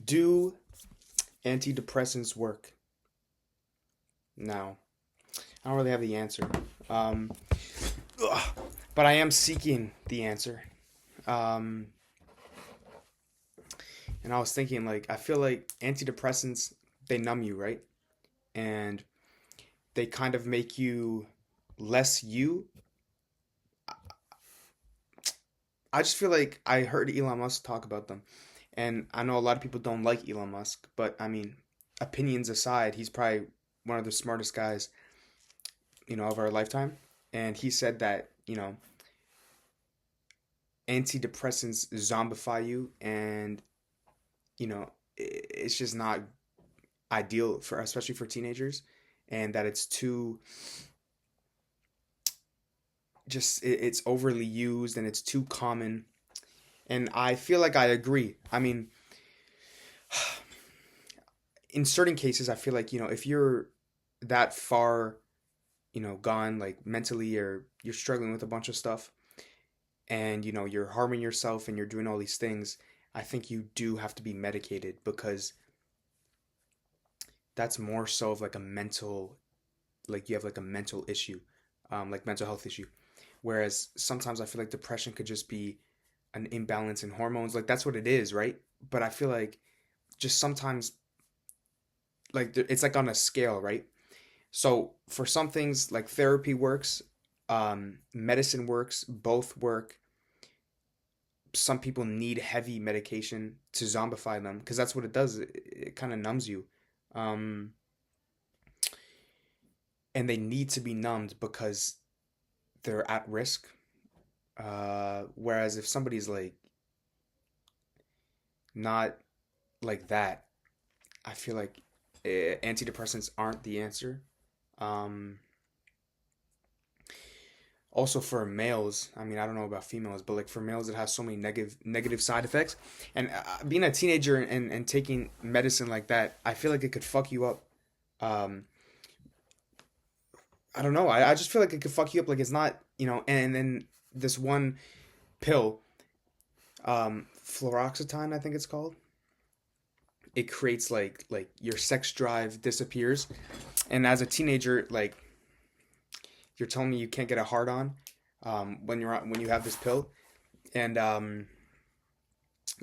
Do antidepressants work? Now, I don't really have the answer. Um, but I am seeking the answer. Um, and I was thinking, like, I feel like antidepressants, they numb you, right? And they kind of make you less you. I just feel like I heard Elon Musk talk about them. And I know a lot of people don't like Elon Musk, but I mean, opinions aside, he's probably one of the smartest guys, of our lifetime. And he said that, antidepressants zombify you, and it's just not ideal for, especially for teenagers, and that it's too, just it's overly used and it's too common. And I feel like I agree. I mean, in certain cases, I feel like, if you're that far, gone, like mentally, or you're struggling with a bunch of stuff, and you're harming yourself and you're doing all these things, I think you do have to be medicated, because that's more so of like a mental, like you have like a mental issue, like mental health issue. Whereas sometimes I feel like depression could just be an imbalance in hormones. Like that's what it is, right? But I feel like just sometimes, like it's like on a scale, right? So for some things, like therapy works, medicine works, both work. Some people need heavy medication to zombify them, because that's what it does. It kind of numbs you. Um, and they need to be numbed because they're at risk. Whereas if somebody's like not like that, I feel like antidepressants aren't the answer. Um, Also for males, I mean, I don't know about females, but like for males, it has so many negative side effects. And being a teenager and taking medicine like that, I feel like it could fuck you up. Um, I don't know. I just feel like it could fuck you up. Like it's not, and then this one pill, fluoxetine, I think it's called. It creates like your sex drive disappears. And as a teenager, like you're telling me you can't get a hard on, when you have this pill, and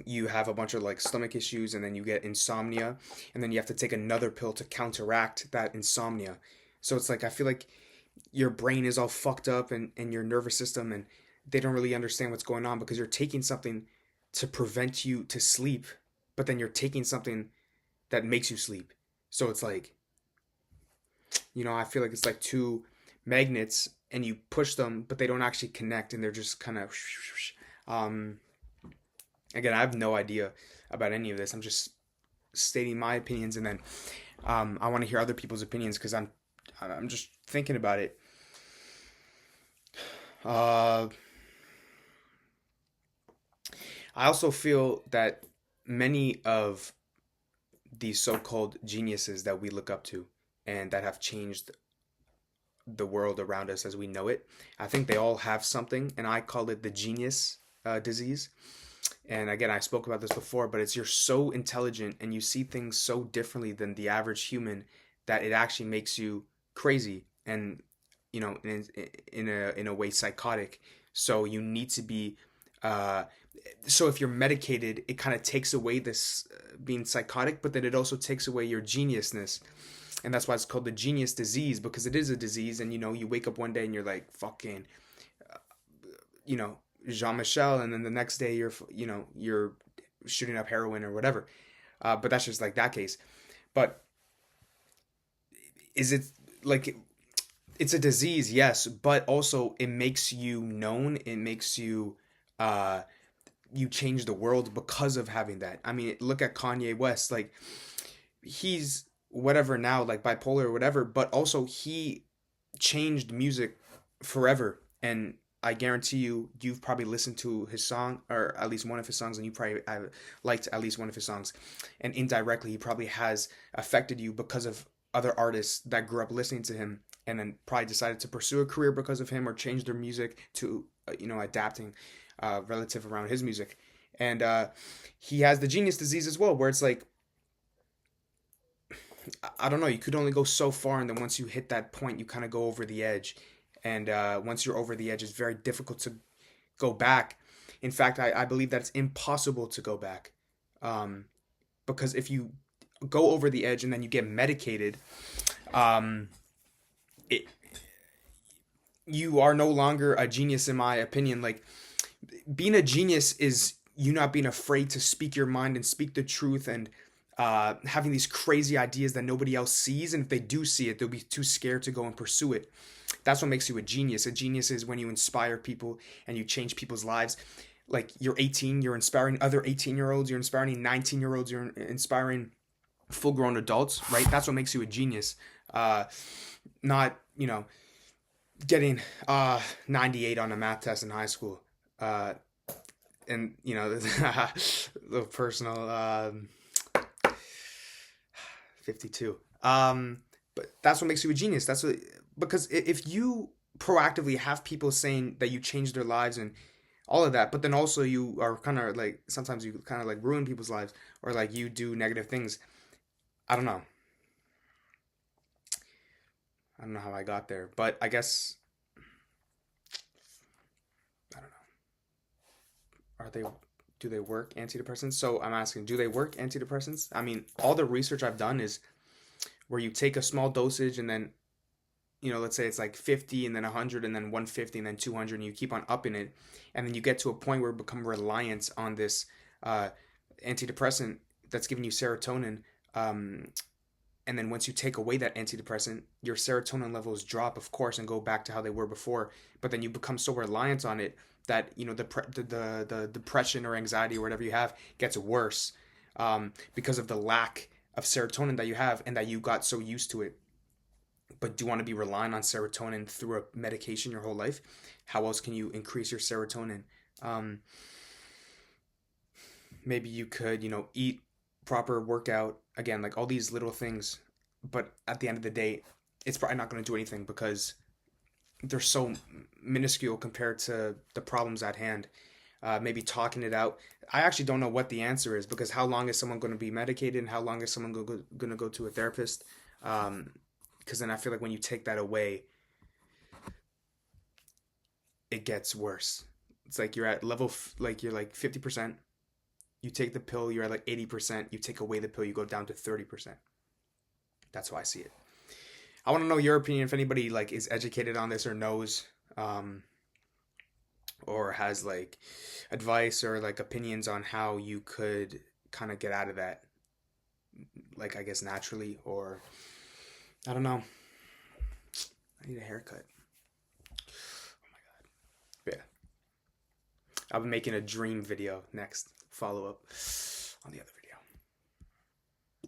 you have a bunch of like stomach issues, and then you get insomnia, and then you have to take another pill to counteract that insomnia. So it's like I feel like your brain is all fucked up, and your nervous system, and they don't really understand what's going on, because you're taking something to prevent you to sleep, but then you're taking something that makes you sleep. So it's like, I feel like it's like two magnets, and you push them, but they don't actually connect, and they're just kind of. Um, Again, I have no idea about any of this. I'm just stating my opinions, and then I want to hear other people's opinions, because I'm just thinking about it. Uh, I also feel that many of these so-called geniuses that we look up to and that have changed the world around us as we know it, I think they all have something, and I call it the genius disease. And again, I spoke about this before, but it's you're so intelligent and you see things so differently than the average human, that it actually makes you crazy, and in a way psychotic. So you need to be uh, so if you're medicated, it kind of takes away this being psychotic, but then it also takes away your geniusness. And that's why it's called the genius disease, because it is a disease. And you wake up one day and you're like fucking, you know, Jean Michel, and then the next day you're shooting up heroin or whatever. But that's just like that case. But is it like it's a disease? Yes, but also it makes you known. It makes you uh, you change the world because of having that. I mean, look at Kanye West. Like he's whatever now, like bipolar or whatever, but also he changed music forever. And I guarantee you've probably listened to his song, or at least one of his songs, and you probably have liked at least one of his songs. And indirectly, he probably has affected you because of other artists that grew up listening to him, and then probably decided to pursue a career because of him, or change their music to, adapting relative around his music. And he has the genius disease as well, where it's like, I don't know, you could only go so far, and then once you hit that point, you kind of go over the edge. And once you're over the edge, it's very difficult to go back. In fact, I believe that it's impossible to go back. Um, because if you go over the edge and then you get medicated, um, it, you are no longer a genius, in my opinion. Like, being a genius is you not being afraid to speak your mind and speak the truth, and having these crazy ideas that nobody else sees. And if they do see it, they'll be too scared to go and pursue it. That's what makes you a genius. A genius is when you inspire people and you change people's lives. Like, you're 18, you're inspiring other 18-year-olds, you're inspiring 19-year-olds, you're inspiring full-grown adults, right? That's what makes you a genius. Not, getting 98 on a math test in high school. And, the personal 52. But that's what makes you a genius. That's what, because if you proactively have people saying that you changed their lives and all of that, but then also you are kind of like, sometimes you kind of like ruin people's lives, or like you do negative things. I don't know. I don't know how I got there, but I guess, I don't know. Do they work, antidepressants? So I'm asking, do they work, antidepressants? I mean, all the research I've done is where you take a small dosage, and then, let's say it's like 50 and then 100 and then 150 and then 200, and you keep on upping it. And then you get to a point where you become reliant on this uh, antidepressant that's giving you serotonin. Um, and then once you take away that antidepressant, your serotonin levels drop, of course, and go back to how they were before. But then you become so reliant on it that, the depression or anxiety or whatever you have gets worse, because of the lack of serotonin that you have, and that you got so used to it. But do you want to be relying on serotonin through a medication your whole life? How else can you increase your serotonin? Um, Maybe you could, eat proper, workout, again, like all these little things. But at the end of the day, it's probably not going to do anything, because they're so minuscule compared to the problems at hand. Maybe talking it out. I actually don't know what the answer is, because how long is someone going to be medicated, and how long is someone going to go to a therapist? Because then I feel like when you take that away, it gets worse. It's like you're at level, like you're like 50%. You take the pill, you're at like 80%. You take away the pill, you go down to 30%. That's how I see it. I want to know your opinion, if anybody like is educated on this or knows, or has like advice or like opinions on how you could kind of get out of that, like, I guess naturally, or I don't know. I need a haircut. Oh my god. But yeah, I'll be making a dream video next, follow up on the other video.